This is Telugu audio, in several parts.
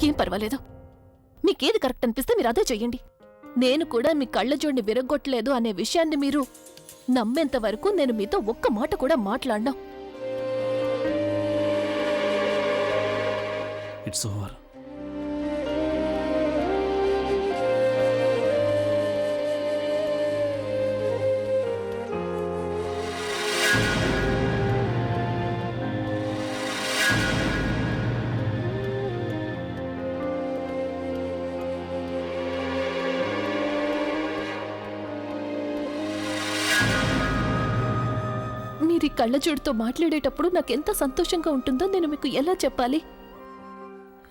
ఏం పర్వాలేదు. మీకేది కరెక్ట్ అనిపిస్తే మీరు అదే చెయ్యండి. నేను కూడా మీ కళ్ళజోడిని విరగ్గొట్టలేదు అనే విషయాన్ని మీరు నమ్మేంత వరకు నేను మీతో ఒక్క మాట కూడా మాట్లాడను. It's over. మీరు ఈ కళ్ళజోడితో మాట్లాడేటప్పుడు నాకెంత సంతోషంగా ఉంటుందో నేను మీకు ఎలా చెప్పాలి?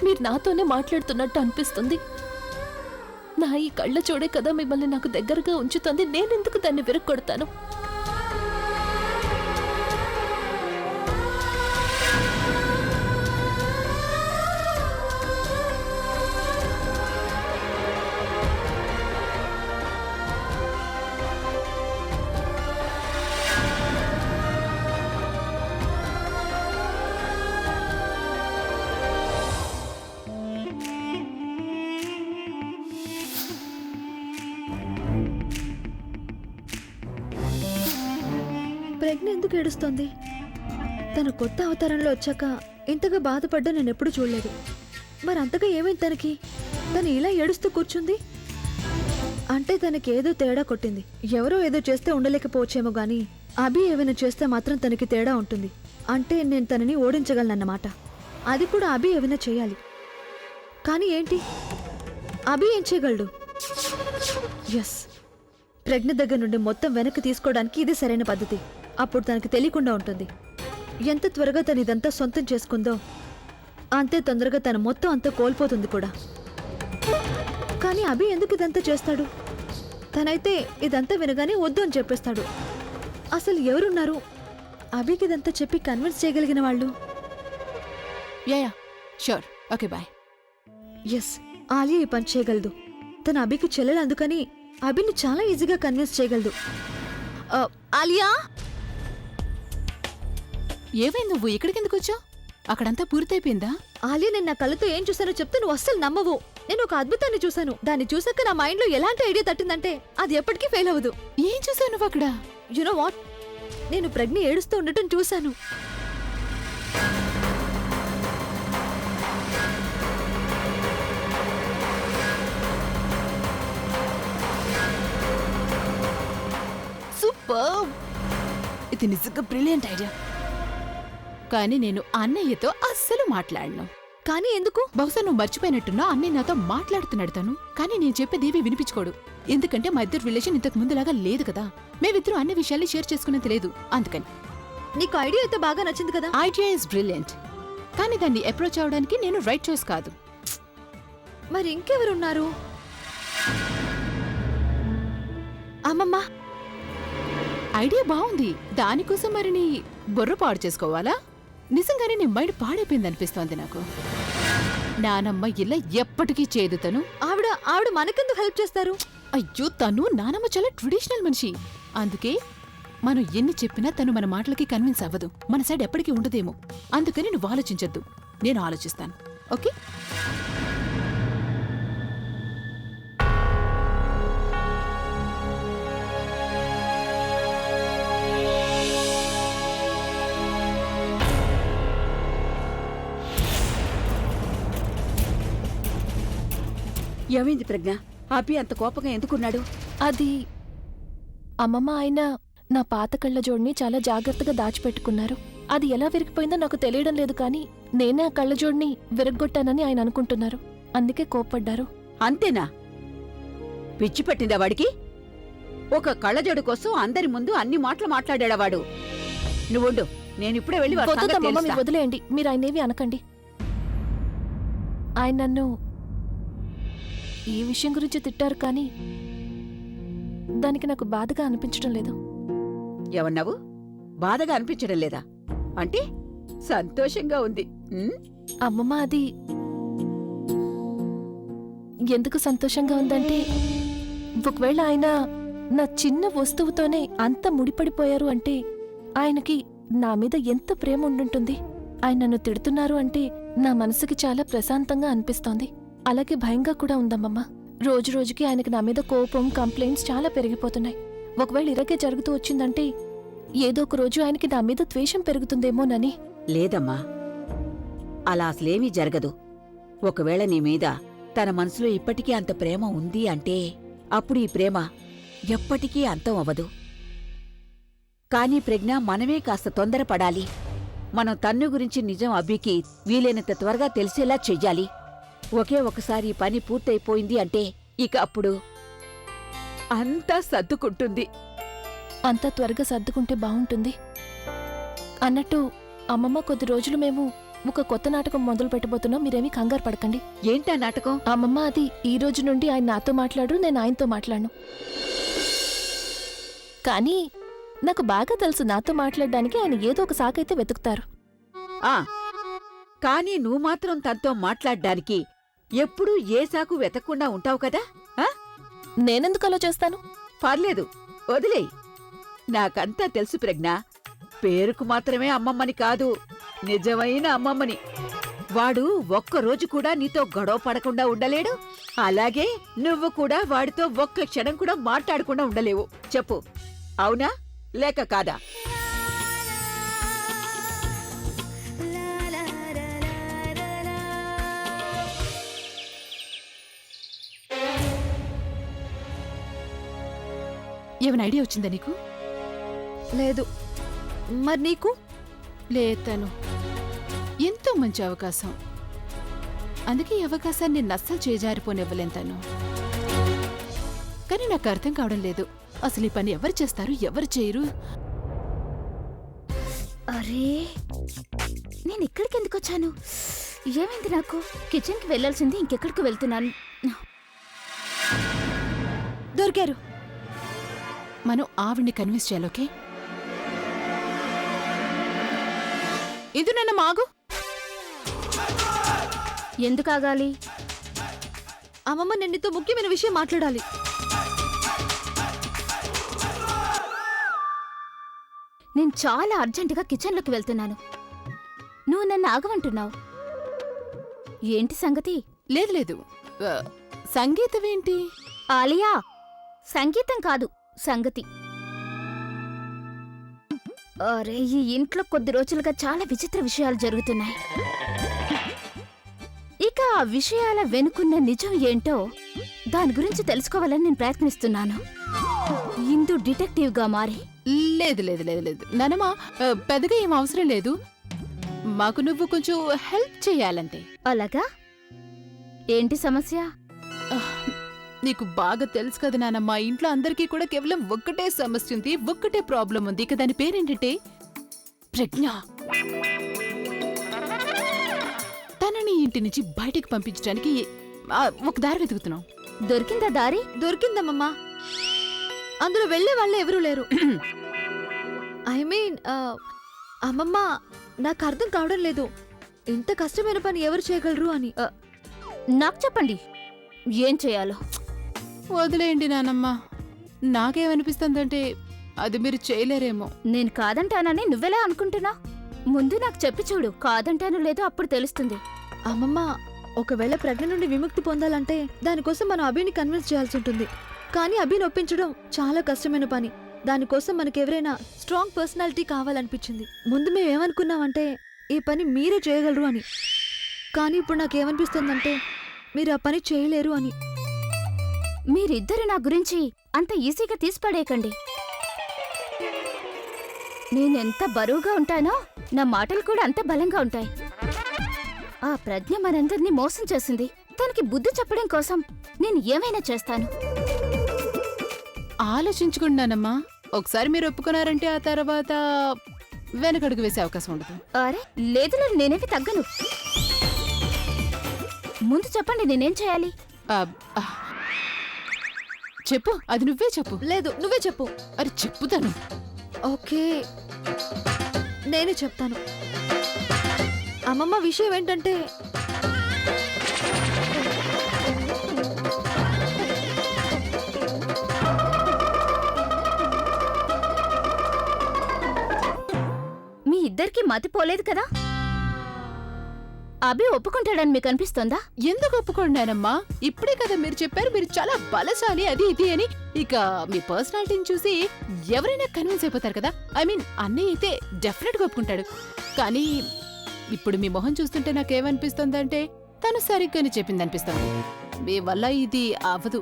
మీరు నాతోనే మాట్లాడుతున్నట్టు అనిపిస్తుంది. నా ఈ కళ్ళజోడే కదా మిమ్మల్ని నాకు దగ్గరగా ఉంచుతుంది. నేనెందుకు దాన్ని విరగ్గొడతాను? ప్రజ్ఞ ఎందుకు ఏడుస్తోంది? తన కొత్త అవతారంలో వచ్చాక ఇంతగా బాధపడ్డా నేను ఎప్పుడు చూడలేదు. మరి అంతగా ఏమైంది తనకి? తను ఇలా ఏడుస్తూ కూర్చుంది అంటే తనకేదో తేడా కొట్టింది. ఎవరో ఏదో చేస్తే ఉండలేకపోవచ్చేమో గాని అభి ఏమైనా చేస్తే మాత్రం తనకి తేడా ఉంటుంది. అంటే నేను తనని ఓడించగలనన్నమాట. అది కూడా అభి ఏమైనా చేయాలి. కానీ ఏంటి? అభి ఏం చేయగలడు? ఎస్, ప్రజ్ఞ దగ్గర నుండి మొత్తం వెనక్కి తీసుకోవడానికి ఇది సరైన పద్ధతి. అప్పుడు తనకి తెలియకుండా ఉంటుంది. ఎంత త్వరగా తను ఇదంతా సొంతం చేసుకుందో అంతే తొందరగా తను మొత్తం అంతా కోల్పోతుంది కూడా. కానీ అభి ఎందుకు ఇదంతా చేస్తాడు? తనైతే ఇదంతా వినగానే వద్దు అని చెప్పేస్తాడు. అసలు ఎవరున్నారు అభికి ఇదంతా చెప్పి కన్విన్స్ చేయగలిగిన వాళ్ళు? Yeah sure, okay bye. Yes, Alia ఈ పని చేయగలదు. తన అభికి చెల్లెలు, అందుకని అభిని చాలా ఈజీగా కన్విన్స్ చేయగలదు. ఆలియా, ఏమైంది? నువ్వు ఇక్కడికెందుకు వచ్చావు? అక్కడంతా పూర్తయిపోయిందా? ఆలియా, నేను నా కళ్ళతో ఏం చూసానో చెప్తే నువ్వు అస్సలు నమ్మవు. నేను ఒక అద్భుతాన్ని చూశాను. దాన్ని చూసాక నా మైండ్లో ఎలాంటి ఐడియా తట్టిందంటే అది ఎప్పటికీ ఫెయిల్ అవ్వదు. ఏం చూసావు నువ్వు అక్కడ? యు నో వాట్, నేను ప్రజ్ఞ ఏడుస్తూ ఉండటం చూశాను. సూపర్! ఇది నిజంగా బ్రిలియంట్ ఐడియా. కానీ నేను అన్నయ్యతో అస్సలు మాట్లాడను. కానీ ఎందుకు? బహుశా నువ్వు మర్చిపోయినట్టున్నా అన్నయ్య నాతో మాట్లాడుతున్నాడు తను. కానీ నేను చెప్పేదేవి వినిపించుకోడు. ఎందుకంటే మా ఇద్దరు రిలేషన్ ఇంతకు ముందులాగా లేదు కదా. మేమిద్దరు అన్ని విషయాల్ని షేర్ చేసుకునేది లేదు. అందుకని నీకు ఐడియా అయితే బాగా నచ్చింది కదా. ఐడియా ఇస్ బ్రిలియంట్, కానీ దాన్ని అప్రోచ్ అవడానికి నేను రైట్ చాయిస్ కాదు. మరి ఇంకెవరున్నారు? అమ్మమ్మ, ఐడియా బాగుంది. దానికోసం మరి నీ బుర్ర పాడు చేసుకోవాలా? నిజంగానే నీ మైండ్ పాడైపోయింది అనిపిస్తోంది నాకు. నానమ్మ ఇలా ఎప్పటికీ చేయదు. తను ఆవిడ మనకెందుకు హెల్ప్ చేస్తారు? అయ్యో, తను నానమ్మ చాలా ట్రెడిషనల్ మనిషి. అందుకే మనం ఎన్ని చెప్పినా తను మన మాటలకి కన్విన్స్ అవ్వదు. మన సైడ్ ఎప్పటికీ ఉండదేమో. అందుకని నువ్వు ఆలోచించొద్దు, నేను ఆలోచిస్తాను. ఓకే? ఏమైంది ప్రజ్ఞ? అభి అంత కోపంగా ఎందుకున్నాడు? అది అమ్మమ్మ, ఆయన నా పాత కళ్ళజోడిని చాలా జాగ్రత్తగా దాచిపెట్టుకున్నారు. అది ఎలా విరిగిపోయిందో నాకు తెలియడం లేదు, కానీ నేనే ఆ కళ్ళజోడిని విరగ్గొట్టానని ఆయన అనుకుంటున్నారు. అందుకే కోప్పడ్డారు. అంతేనా? పిచ్చి పట్టిందా వాడికి? ఒక కళ్ళజోడు కోసం అందరి ముందు అన్ని మాటలు మాట్లాడాడా వాడు? నువ్వుండు, నేనిప్పుడే వెళ్ళి వాడి సంగతి వద్దమ్మమ్మ, మీరు తెలుస్తా. వదిలేయండి. మీరు ఆయనేవి అనకండి. ఆయన నన్ను ఈ విషయం గురించి తిట్టారు, కానీ దానికి నాకు బాధగా అనిపించడం లేదు. ఏమన్నావు? బాధగా అనిపించడం లేదా? అంటే సంతోషంగా ఉంది. అమ్మమ్మ, అది ఎందుకు సంతోషంగా ఉందంటే, ఒకవేళ ఆయన నా చిన్న వస్తువుతోనే అంత ముడిపడిపోయారు అంటే ఆయనకి నా మీద ఎంత ప్రేమ ఉండుంటుంది. ఆయన నన్ను తిడుతున్నారు అంటే నా మనసుకి చాలా ప్రశాంతంగా అనిపిస్తోంది. అలాగే భయంగా కూడా ఉందమ్మమ్మ. రోజు రోజుకి ఆయనకి నా మీద కోపం, కంప్లైంట్స్ చాలా పెరిగిపోతున్నాయి. ఒకవేళ ఇలాగే జరుగుతూ వచ్చిందంటే ఏదో ఒక రోజు ఆయనకి నా మీద ద్వేషం పెరుగుతుందేమోనని. లేదమ్మా, అలా అసలేమీ జరగదు. ఒకవేళ నీ మీద తన మనసులో ఇప్పటికీ అంత ప్రేమ ఉంది అంటే అప్పుడు ఈ ప్రేమ ఎప్పటికీ అంతం అవ్వదు. కానీ ప్రజ్ఞ, మనమే కాస్త తొందరపడాలి. మనం తన్ను గురించి నిజం అబ్బికి వీలైనంత త్వరగా తెలిసేలా చెయ్యాలి. ఒకే ఒకసారి ఈ పని పూర్తయిపోయింది అంటే ఇక అప్పుడు అంతా సర్దుకుంటుంది. అంతా త్వరగా సర్దుకుంటే బావుంటుంది. అన్నట్టు అమ్మమ్మ, కొద్ది రోజులు మేము ఒక కొత్త నాటకం మొదలు పెట్టబోతున్నాం. మీరేమీ కంగారు పడకండి. ఏంటా నాటకం? అమ్మమ్మ, అది ఈ రోజు నుండి ఆయన నాతో మాట్లాడు, నేను ఆయనతో మాట్లాడను. కానీ నాకు బాగా తెలుసు, నాతో మాట్లాడడానికి ఆయన ఏదో ఒక సాకైతే వెతుకుతారు. ఆ కానీ నువ్వు మాత్రం తనతో మాట్లాడ్డానికి ఎప్పుడూ ఏ సాకు వెతక్కుండా ఉంటావు కదా? ఆ? నేనెందుకు అలా చేస్తాను? పర్లేదు, వదిలేయ్. నాకంతా తెలుసు ప్రజ్ఞ. పేరుకు మాత్రమే అమ్మమ్మని కాదు, నిజమైన అమ్మమ్మని. వాడు ఒక్కరోజు కూడా నీతో గొడవ పడకుండా ఉండలేడు. అలాగే నువ్వు కూడా వాడితో ఒక్క క్షణం కూడా మాట్లాడకుండా ఉండలేవు. చెప్పు, అవునా లేక కాదా? ఏమైనా ఐడియా వచ్చిందా నీకు? లేదు. మరి నీకు? లేతాను. ఎంతో మంచి అవకాశం. అందుకే ఈ అవకాశాన్ని నేను అస్సలు చేజారిపోనివ్వలేను తను. కానీ నాకు అర్థం కావడం లేదు, అసలు ఈ పని ఎవరు చేస్తారు, ఎవరు చేయరు? అరే, నేను ఇక్కడికి ఎందుకు వచ్చాను? ఏమైంది నాకు? కిచెన్కి వెళ్ళాల్సింది ఇంకెక్కడికి వెళ్తున్నాను? దొరికారు. మనం ఆవిడ్ని కన్విన్స్ చేయాలి. ఓకే, ఇది నన్ను మాగు. ఎందుకు ఆగాలి? అమ్మమ్మ, నేను నీతో ముఖ్యమైన విషయం మాట్లాడాలి. నేను చాలా అర్జెంటుగా కిచెన్లోకి వెళ్తున్నాను. నువ్వు నన్ను ఆగమంటున్నావు. ఏంటి సంగతి? లేదు లేదు, సంగీతం ఏంటి? ఆలియా, సంగీతం కాదు, సంగతి. అరే, ఈ ఇంట్లో కొద్ది రోజులుగా చాలా విచిత్ర విషయాలు జరుగుతున్నాయి. ఇక ఆ విషయాల వెనుకున్న నిజం ఏంటో దాని గురించి తెలుసుకోవాలని నేను ప్రయత్నిస్తున్నాను, ఇందు డిటెక్టివ్గా మారి. లేదు లేదు లేదు లేదు నానమ్మా, పెద్దగా ఏం అవసరం లేదు. మాకు నువ్వు కొంచెం హెల్ప్ చేయాలంతే. అలాగా? ఏంటి సమస్య? నీకు బాగా తెలుసు కదా నానమ్మా, ఇంట్లో అందరికీ కూడా కేవలం ఒక్కటే సమస్య ఉంది, ఒక్కటే ప్రాబ్లం ఉంది. ఇక దాని పేరేంటంటే ప్రజ్ఞ. తనని ఇంటి నుంచి బయటికి పంపించడానికి ఒక దారి వెతుకుతున్నాం. దొరికిందా దారి? దొరికిందమ్మమ్మా. అందులో వెళ్లే వాళ్ళే ఎవరూ లేరు. ఐ మీన్, అమ్మమ్మ, నాకు అర్థం కావడం లేదు, ఇంత కష్టమైన పని ఎవరు చేయగలరు అని. నాకు చెప్పండి, ఏం చేయాలో. వదిలేయండి నానమ్మా, నాకేమనిపిస్తుందంటే అది మీరు చేయలేరేమో. నేను కాదంటానని నువ్వెలా అనుకుంటున్నా? ముందు నాకు చెప్పి చూడు, కాదంటాను లేదో అప్పుడు తెలుస్తుంది. అమ్మమ్మ, ఒకవేళ ప్రజ్ఞ నుండి విముక్తి పొందాలంటే దానికోసం మనం అభిని కన్విన్స్ చేయాల్సి ఉంటుంది. కానీ అభిని ఒప్పించడం చాలా కష్టమైన పని. దానికోసం మనకెవరైనా స్ట్రాంగ్ పర్సనాలిటీ కావాలనిపించింది. ముందు మేమేమనుకున్నామంటే ఈ పని మీరే చేయగలరు అని. కానీ ఇప్పుడు నాకేమనిపిస్తుందంటే మీరు ఆ పని చేయలేరు అని. మీరిద్దరు నా గురించి అంత ఈజీగా తీసిపడేయకండి. నేనెంత బరువుగా ఉంటానో నా మాటలు కూడా అంత బలంగా ఉంటాయి. ఆ ప్రజ్ఞ మనందరినీ మోసం చేసింది. తనకి బుద్ధి చెప్పడం కోసం నేను ఏమైనా చేస్తాను. ఆలోచించుకుంటున్నానమ్మా. ఒకసారి మీరు ఒప్పుకున్నారంటే ఆ తర్వాత వెనకడుగు వేసే అవకాశం ఉండదు. అరే లేదు లేదు, నేనేవి తగ్గను. ముందు చెప్పండి, నేనేం చేయాలి? చెప్పు, అది నువ్వే చెప్పు. లేదు, నువ్వే చెప్పు. అది చెప్పుతాను. ఓకే, నేనే చెప్తాను. అమ్మమ్మ, విషయం ఏంటంటే మీ ఇద్దరికి మతి పోలేదు కదా? అభి ఒప్పుకుంటాడని మీకు అనిపిస్తోందా? ఎందుకు ఒప్పుకోండానమ్మా? ఇప్పుడే కదా మీరు చెప్పారు మీరు చాలా బలశాలి అది ఇది అని. ఇక మీ పర్సనాలిటీని చూసి ఎవరైనా కన్విన్స్ అయిపోతారు కదా. ఐ మీన్ అన్నయ్య అయితే డెఫినెట్ గా ఒప్పుకుంటాడు. కానీ ఇప్పుడు మీ మొహం చూస్తుంటే నాకేమనిపిస్తుందంటే తను సరిగ్గానే చెప్పిందనిపిస్తుంది. మీ వల్ల ఇది అవ్వదు.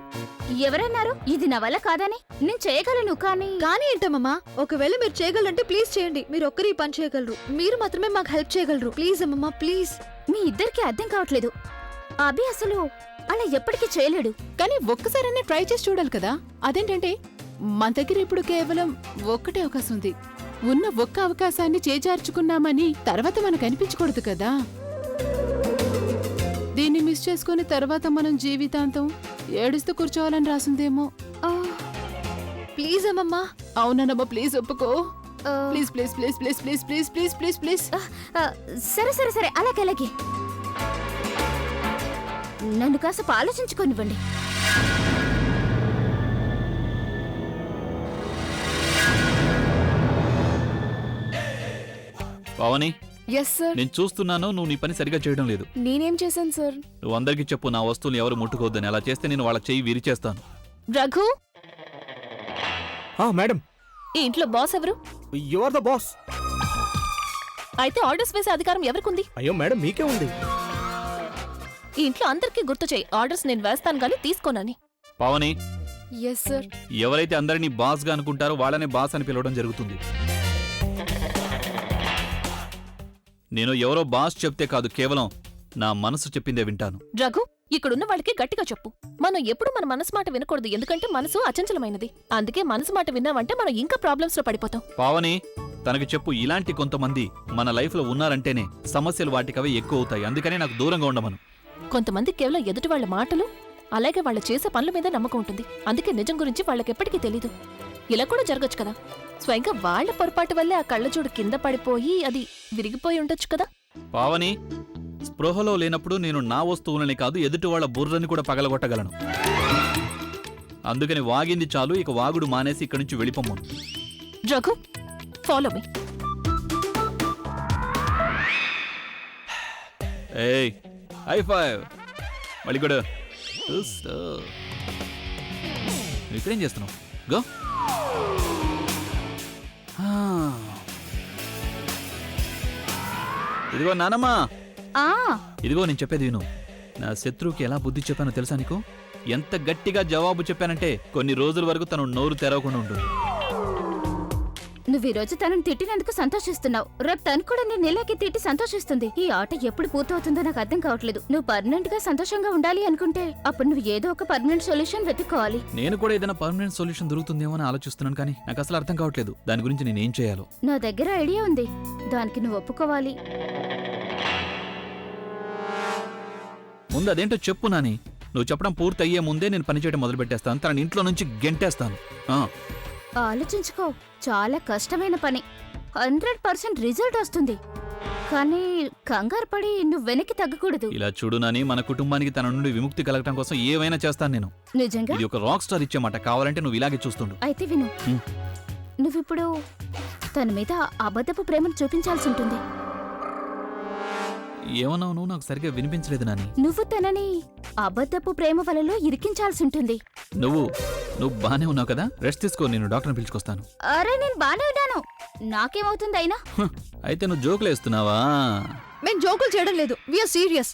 ఎవరన్నారు ఇది నా వల్ల కాదని? నేను చేయగలను కానీ కానీ ఏంటమ్మా, ఒకవేళ మీరు చేయగలరంటే ప్లీజ్ చేయండి. మీరు ఒక్కరి పని చేయగలరు, మీరు మాత్రమే మాకు హెల్ప్ చేయగలరు. ప్లీజ్ అమ్మమ్మా ప్లీజ్. మీ ఇద్దరికి అర్థం కావట్లేదు. అభి అసలు అలా ఎప్పటికీ చేయలేడు. కానీ ఒక్కసారైనా ట్రై చేసి చూడాలి కదా. అదేంటంటే మన దగ్గర ఇప్పుడు కేవలం ఒక్కటే అవకాశం ఉంది. ఉన్న ఒక్క అవకాశాన్ని చేజార్చుకున్నామని తర్వాత మనకు అనిపించకూడదు కదా. దీన్ని మిస్ చేసుకుని తర్వాత మనం జీవితాంతం ఏడుస్తూ కూర్చోవాలని రాసిందేమో. ప్లీజ్ అమ్మమ్మా. అవునమ్మా ప్లీజ్ ఒప్పుకో. ఆ, please please please please please please please please please. ఆ, సరే సరే సరే అలాగే అలాగే. నన్ను కాసేపు ఆలోచించుకోనివ్వండి. Pavani, yes sir. నేను చూస్తున్నాను నువ్వు నీ పని సరిగా చేయడం లేదు. నేనేం చేశాను సార్? నువ్వు అందరికీ చెప్పు నా వస్తువులు ఎవరు ముట్టుకోవద్దని. అలా చేస్తే నేను వాళ్ళ చెయ్యి విరిచేస్తాను. రఘు, మేడం, ఈ ఇంట్లో బాస్ ఎవరు? You are the boss. అయితే ఆర్డర్స్ వేసే అధికారం ఎవరికుంది? అయ్యో మేడం, మీకే ఉంది. ఈ ఇంట్లో అందరికీ గుర్తు చేయి, ఆర్డర్స్ నేను వేస్తాను గానీ తీసుకోనని. Pavani, yes sir. ఎవరైతే అందరినీ బాస్ గా అనుకుంటారో వాళ్ళనే బాస్ అని పిలవడం జరుగుతుంది. నేను ఎవరో బాస్ చెప్తే కాదు, కేవలం నా మనసు చెప్పిందే వింటాను. రఘు, ఇక్కడున్న వాళ్ళకి గట్టిగా చెప్పు, మనం ఎప్పుడు మన మనసు మాట వినకూడదు. ఎందుకంటే మనసు అచంచలమైనది. అందుకే మనసు మాట విన్నామంటే మనం ఇంకా ప్రాబ్లమ్స్ లో పడిపోతాం. పావని, తనకి చెప్పు, ఇలాంటి కొంతమంది మన లైఫ్ లో ఉన్నారంటేనే సమస్యలు వాటికవే ఎక్కువ అవుతాయి. అందుకనే నాకు దూరంగా ఉండమను. కొంతమంది కేవలం ఎదుటి వాళ్ళ మాటలు అలాగే వాళ్ళు చేసే పనుల మీద నమ్మకం ఉంటుంది. అందుకే నిజం గురించి వాళ్ళకెప్పటికీ తెలీదు. ఇలా కూడా జరగచ్చు కదా. స్వయంగా వాళ్ళ పొరపాటు వల్లే ఆ కళ్ళజోడు కింద పడిపోయి అది విరిగిపోయి ఉండొచ్చు కదా. పావని, స్పృహలో లేనప్పుడు నేను నా వస్తువులని కాదు ఎదుటి వాళ్ళ బుర్రని కూడా పగలగొట్టగలను. అందుకని వాగింది చాలు, ఇక వాగుడు మానేసి ఇక్కడి నుంచి వెళ్ళిపోమ్మను. Raghu, follow me. ఏయ్, హై ఫైవ్. మళ్ళీ కూడా ఇక్కడేం చేస్తున్నావు? గో. ఇదిగో నానమ్మా, ఆ ఇదిగో నేను చెప్పేది విను. నా శత్రువుకి ఎలా బుద్ధి చెప్పానో తెలుసా నీకు? ఎంత గట్టిగా జవాబు చెప్పానంటే కొన్ని రోజుల వరకు తను నోరు తెరవకుండా ఉంటుంది. నువ్వు ఈ రోజు తనని తిట్టినందుకు సంతోషిస్తున్నావు. రేపు తను కూడా నేను ఇలాగే తిట్టి సంతోషిస్తుంది. ఈ ఆట ఎప్పుడు పూర్తవుతుందో నాకు అర్థం కావట్లేదు. నువ్వు పర్మనెంట్ గా సంతోషంగా ఉండాలి అనుకుంటే అప్పుడు నువ్వు ఏదో ఒక పర్మనెంట్ సొల్యూషన్ వెతుక్కోవాలి. నేను కూడా ఏదైనా పర్మనెంట్ సొల్యూషన్ దొరుకుతుందేమో అని ఆలోచిస్తున్నాను, కానీ నాకు అసలు అర్థం కావట్లేదు దాని గురించి నేనేం చేయాలో. నా దగ్గర ఐడియా ఉంది, దానికి నువ్వు ఒప్పుకోవాలి. ముందు అదేంటో చెప్పు నాని. నువ్వు చెప్పడం పూర్తి అయ్యే ముందే నేను పని చేయడం మొదలు పెట్టేస్తాను. తనని ఇంట్లో నుంచి గెంటేస్తాను. ఆలోచించుకో, చాలా కష్టమైన పని. 100% రిజల్ట్ వస్తుంది. కానీ కంగారు పడి నువ్వు వెనక్కి తగ్గకూడదు. ఇలా చూడు నాని, మన కుటుంబానికి తన నుండి విముక్తి కలగటం కోసం ఏవైనా చేస్తాను నేను. నిజంగా? ఇది ఒక రాక్ స్టార్ ఇచ్చే మాట. కావాలంటే నువ్వు ఇలాగే చూస్తుండు. అయితే విను, హ్మ్. నువ్విప్పుడు తన మీద అబద్ధపు ప్రేమను చూపించాల్సి ఉంటుంది. ఏమన్నావు నువ్వు? నాకు సరిగ్గా వినిపించలేదు నాని. నువ్వు తనని అబద్ధపు ప్రేమ వలలో ఇరికించాల్సి ఉంటుంది. నువ్వు బానే ఉన్నావు కదా? రెస్ట్ తీసుకో, నేను డాక్టర్ని పిలుచుకొస్తాను. అరే నేను బానే ఉన్నాను, నాకేమవుతుంది అయినా? అయితే నువ్వు జోకులు వేస్తున్నావా? మేము జోకులు చేయడం లేదు, వీఆర్ సీరియస్.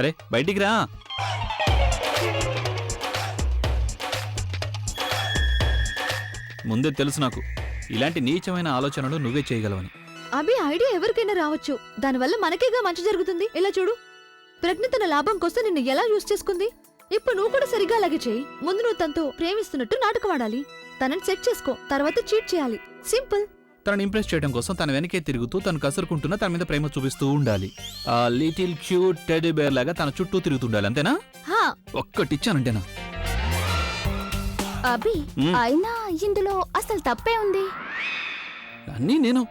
అరే బయటికి రా. ముందే తెలుసు నాకు ఇలాంటి నీచమైన ఆలోచనలు నువ్వే చేయగలవని. అభి ఐడియా ఎవరికైనా రావచ్చు, దానివల్ల మనకేగా మంచి జరుగుతుంది. ఇలా చూడు, ప్రజ్ఞ తన లాభం కోసం నిన్ను ఎలా యూజ్ చేసుకుంది. ఇప్పుడు నువ్వు కూడా సరిగా అలాగే చేయి. ముందు నువ్వు తనతో ప్రేమిస్తున్నట్టు నాటకం ఆడాలి, తనని సెట్ చేసుకో, తర్వాత చీట్ చేయాలి. సింపుల్. తనని ఇంప్రెస్ చేయడం కోసం తన వెనకే తిరుగుతూ తను కసురుకుంటున్నా తన మీద ప్రేమ చూపిస్తూ ఉండాలి. ఆ లిటిల్ క్యూట్ టెడ్డీ బేర్ లాగా తన చుట్టూ తిరుగుతుండాలి, అంతేనా? హా, ఒక్కటిచ్చానంటేనా? అభి, హ్మ్. అయినా ఇందులో అసలు తప్పే ఉంది. అన్నీ నేను.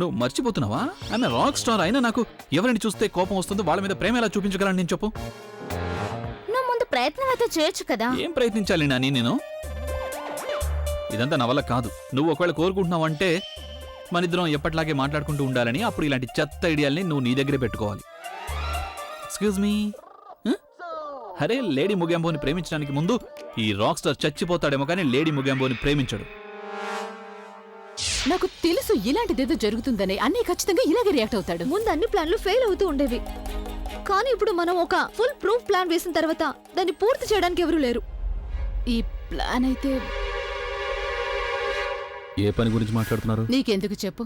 నువ్వు మర్చిపోతున్నావా? ఆమె రాక్ స్టార్. అయినా నాకు ఎవరిని చూస్తే కోపం వస్తుందో వాళ్ళ మీద ప్రేమ ఎలా చూపించగలను నేను చెప్పు? నువ్వు ముందు ప్రయత్నం అయితే చేయొచ్చు కదా. ఏం ప్రయత్నించాలి నాని నేను? ఇదంతా నా వల్ల కాదు. నువ్వు ఒకవేళ కోరుకుంటున్నావంటే మనిద్దరం ఎప్పటిలాగే మాట్లాడుకుంటూ ఉండాలని. అప్పుడు ఇలాంటి చెత్త ఐడియాల్ని నువ్వు నీ దగ్గరే పెట్టుకోవాలి. Excuse me. అరే, లేడీ ముగాంబోని ప్రేమించడానికి ముందు ఈ రాక్ స్టార్ చచ్చిపోతాడేమో కానీ లేడీ ముగాంబోని ప్రేమించడు. నాకు తెలుసు ఇలాంటిదేదో జరుగుతుందని. అన్నీ ఖచ్చితంగా ఇలాగే రియాక్ట్ అవుతాడు. ముందు అన్ని ప్లాన్లు ఫెయిల్ అవుతూ ఉండేవి, కానీ ఇప్పుడు మనం ఒక ఫుల్ ప్రూఫ్ ప్లాన్ వేసిన తర్వాత దాన్ని పూర్తి చేయడానికి ఎవరూ లేరు. ఈ ప్లాన్ అయితే ఏ పని గురించి మాట్లాడుతున్నారు? నీకెందుకు చెప్పు.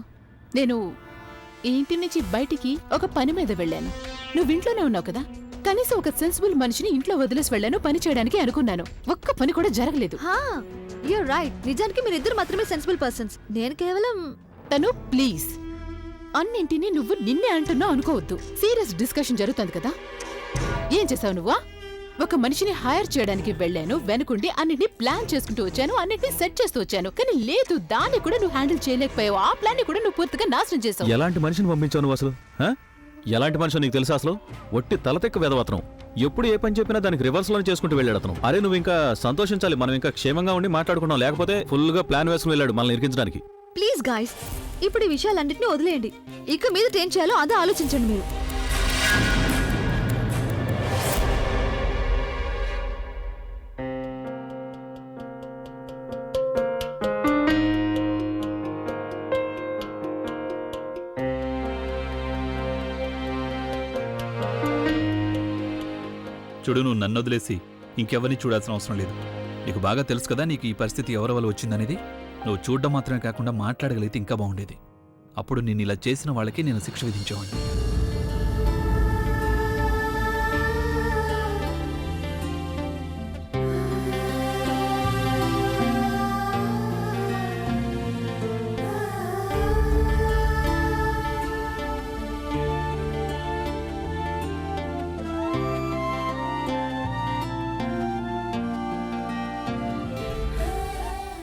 నేను ఈ ఇంటి నుంచి బయటికి ఒక పని మీద వెళ్ళాను. నువ్వు ఇంట్లోనే ఉన్నావు కదా. కనీసం ఒక సెన్సిబుల్ మనిషిని ఇంట్లో వదిలేసి వెళ్ళాను పని చేయడానికి అనుకున్నాను. ఒక్క పని కూడా జరగలేదు. You're right. నిజానికి మీరిద్దరు మాత్రమే సెన్సిబుల్ పర్సన్స్. నేను కేవలం తను ప్లీజ్, అన్నింటినీ నువ్వు నిన్నే అంటున్నావు అనుకోవద్దు. సీరియస్ డిస్కషన్ జరుగుతుంది కదా. ఏం చేసావు నువ్వా? ఒక మనిషిని హైర్ చేయడానికి వెళ్ళాను, వెనుకుండి అన్నింటినీ ప్లాన్ చేసుకుంటూ వచ్చాను, అన్నింటినీ సెట్ చేస్తూ వచ్చాను. కానీ లేదు, దాన్ని కూడా నువ్వు హ్యాండిల్ చేయలేకపోయావు. ఆ ప్లాన్ ని కూడా నువ్వు పూర్తిగా నాశనం చేసావు. ఎలాంటి మనిషిని పంపించావు నువ్వు అసలు? ఎలాంటి మనిషి నీకు తెలుసా అసలు? ఒట్టి తలతెక్క వేదవతనం. ఎప్పుడు ఏ పని చెప్పినా దానికి రివర్స్ లోనే చేసుకుంటూ వెళ్ళాడు అతను. అరే, నువ్వు ఇంకా సంతోషించాలి. మనం ఇంకా క్షేమంగా ఉండి మాట్లాడుకున్నాం. లేకపోతే ఫుల్ గా ప్లాన్ వేసుకుని వెళ్ళాడు మనల్ని ఇరికించడానికి. ప్లీజ్ గాయ్స్, ఇప్పుడు ఈ విషయాలన్నింటినీ వదిలేయండి. ఇక మీద ఏం చేయాలో అదే ఆలోచించండి మీరు. చూడు, నువ్వు నన్ను వదిలేసి ఇంకెవరిని చూడాల్సిన అవసరం లేదు. నీకు బాగా తెలుసు కదా నీకు ఈ పరిస్థితి ఎవరి వల్ల వచ్చిందనేది. నువ్వు చూడడం మాత్రమే కాకుండా మాట్లాడగలిగితే ఇంకా బాగుండేది. అప్పుడు నేను ఇలా చేసిన వాళ్ళకి నేను శిక్ష విధించేవాడిని.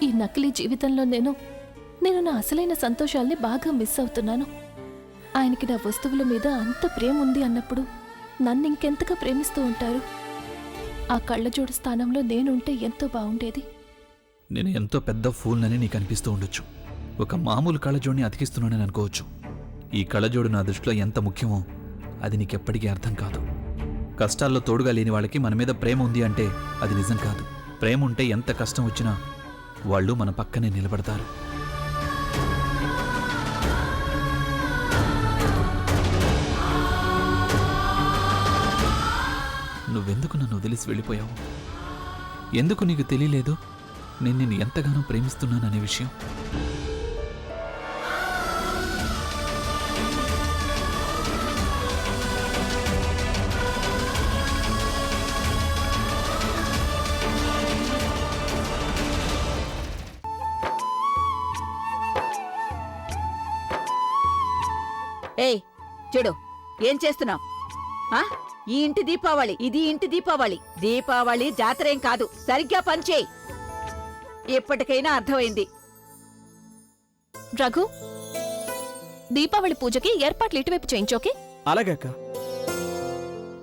ఈ నకిలీ జీవితంలో నేను నా అసలైన సంతోషాల్ని బాగా మిస్ అవుతున్నాను. ఆయనకి నా వస్తువుల మీద అంత ప్రేమ ఉంది అన్నప్పుడు నన్ను ఇంకెంతగా ప్రేమిస్తూ ఉంటారు. ఆ కళ్ళజోడు స్థానంలో నేనుంటే ఎంతో బాగుండేది. నేను ఎంతో పెద్ద ఫూల్నని నీకు అనిపిస్తూ ఉండొచ్చు. ఒక మామూలు కళ్ళజోడిని అతికిస్తున్నానని అనుకోవచ్చు. ఈ కళ్ళజోడు నా దృష్టిలో ఎంత ముఖ్యమో అది నీకెప్పటికీ అర్థం కాదు. కష్టాల్లో తోడుగా లేని వాళ్ళకి మన మీద ప్రేమ ఉంది అంటే అది నిజం కాదు. ప్రేమ ఉంటే ఎంత కష్టం వచ్చినా వాళ్ళు మన పక్కనే నిలబడతారు. నువ్వెందుకు నన్ను వదిలేసి వెళ్ళిపోయావు? ఎందుకు నీకు తెలియలేదు నేను నిన్ను ఎంతగానో ప్రేమిస్తున్నాననే విషయం? ఏయ్ చూడు, ఏం చేస్తున్నావు? ఈ ఇంటి దీపావళి, ఇది ఇంటి దీపావళి. దీపావళి జాతరేం కాదు. సరిగ్గా పనిచేయి. ఎప్పటికైనా అర్థమైంది. రఘు, దీపావళి పూజకి ఏర్పాట్లు ఇటువైపు చేయించోకే. అలాగే అక్క.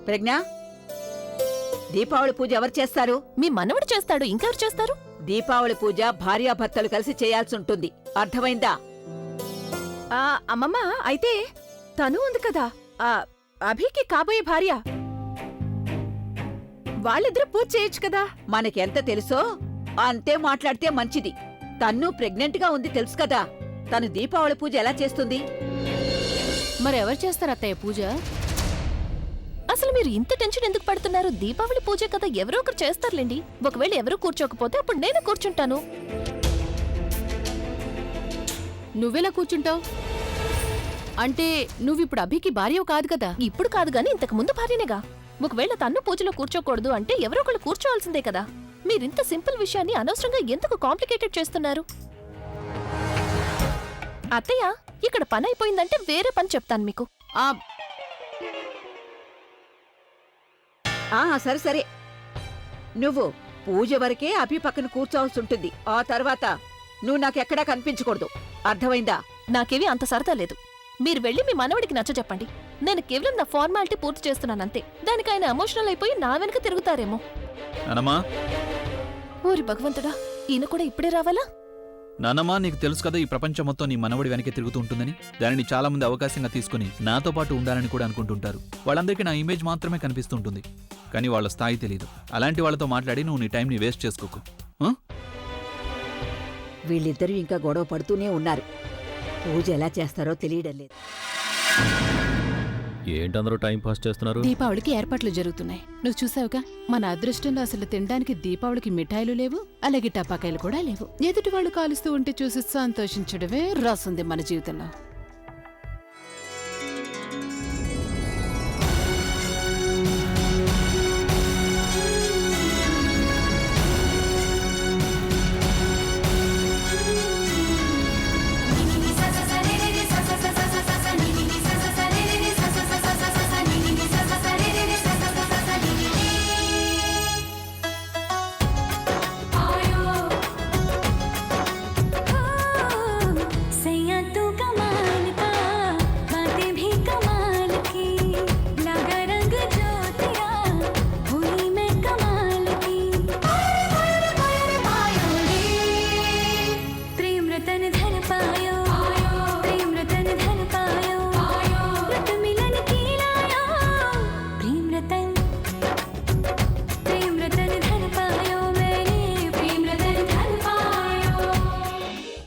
ప్రజ్ఞ, దీపావళి పూజ ఎవరు చేస్తారు? మీ మనవడు చేస్తాడు, ఇంకెవరు చేస్తారు? దీపావళి పూజ భార్యాభర్తలు కలిసి చేయాల్సి ఉంటుంది. అర్థమైందా? అమ్మమ్మ, అయితే తను ఉంది కదా అభికి కాబోయే భార్య, వాళ్ళిద్దరూ పూజ చేయొచ్చు కదా. మనకెంత తెలుసో అంతే మాట్లాడితే మంచిది. తన్ను ప్రెగ్నెంట్ గా ఉంది తెలుసు కదా. తను దీపావళి పూజ ఎలా చేస్తుంది? మరెవరు చేస్తారు అత్తయ్య పూజ? అసలు మీరు ఇంత టెన్షన్ ఎందుకు పడుతున్నారు? దీపావళి పూజ కదా, ఎవరో ఒకరు చేస్తారులేండి. ఒకవేళ ఎవరూ కూర్చోకపోతే అప్పుడు నేను కూర్చుంటాను. నువ్వెలా కూర్చుంటావు? అంటే నువ్విప్పుడు అభికి భార్య కాదు కదా. ఇప్పుడు కాదు గాని ఇంతకు ముందు భార్యనేగా. ఒకవేళ తన్ను పూజలో కూర్చోకూడదు అంటే ఎవరో ఒకళ్ళు కూర్చోవాల్సిందే కదా. మీరింత సింపుల్ విషయాన్ని అనవసరంగా ఎందుకు కాంప్లికేటెడ్ చేస్తున్నారు? అత్తయ్య, ఇక్కడ పని అయిపోయిందంటే వేరే పని చెప్తాను మీకు. సరే సరే, నువ్వు పూజ వరకే అభి పక్కన కూర్చోవాల్సి ఉంటుంది. ఆ తర్వాత నువ్వు నాకెక్కడా కనిపించకూడదు. అర్థమైందా? నాకేవి అంత సరదా లేదు. మీరు వెళ్ళి మీ మనవడికి నచ్చ చెప్పండి. నేను కేవలం నా ఫార్మాలిటీ పూర్తి చేస్తున్నానంతే. దానికి ఆయన ఎమోషనల్ అయిపోయి నా వెనక తిరుగుతారేమో. నానమ్మా ఓరి భగవంతుడా, ఈయన కూడా ఇప్పుడే రావాలా? నానమ్మా, నీకు తెలుసు కదా ఈ ప్రపంచం మొత్తం నీ మనవడి వెనకే తిరుగుతూ ఉంటుందని. దానిని చాలా మంది అవకాశంగా తీసుకుని నాతో పాటు ఉండాలని కూడా అనుకుంటుంటారు. వాళ్ళందరికీ నా ఇమేజ్ మాత్రమే కనిపిస్తుంటుంది, కానీ వాళ్ళ స్థాయి తెలియదు. అలాంటి వాళ్ళతో మాట్లాడి నువ్వు నీ టైంని వేస్ట్ చేసుకోకు. ఆ? వీళ్ళిద్దరూ ఇంకా గొడవ పడుతూనే ఉన్నారు. పూజ ఎలా చేస్తారో తెలియడం లేదు. ఏంటందరూ టైం పాస్ చేస్తున్నారు? దీపావళికి ఏర్పాట్లు జరుగుతున్నాయి. నువ్వు చూసావుగా, మన అదృష్టంలో అసలు తినడానికి దీపావళికి మిఠాయిలు లేవు, అలాగే టపాకాయలు కూడా లేవు. ఎదుటి వాళ్ళు కాలుస్తూ ఉంటే చూసి సంతోషించడమే రాసుంది మన జీవితంలో.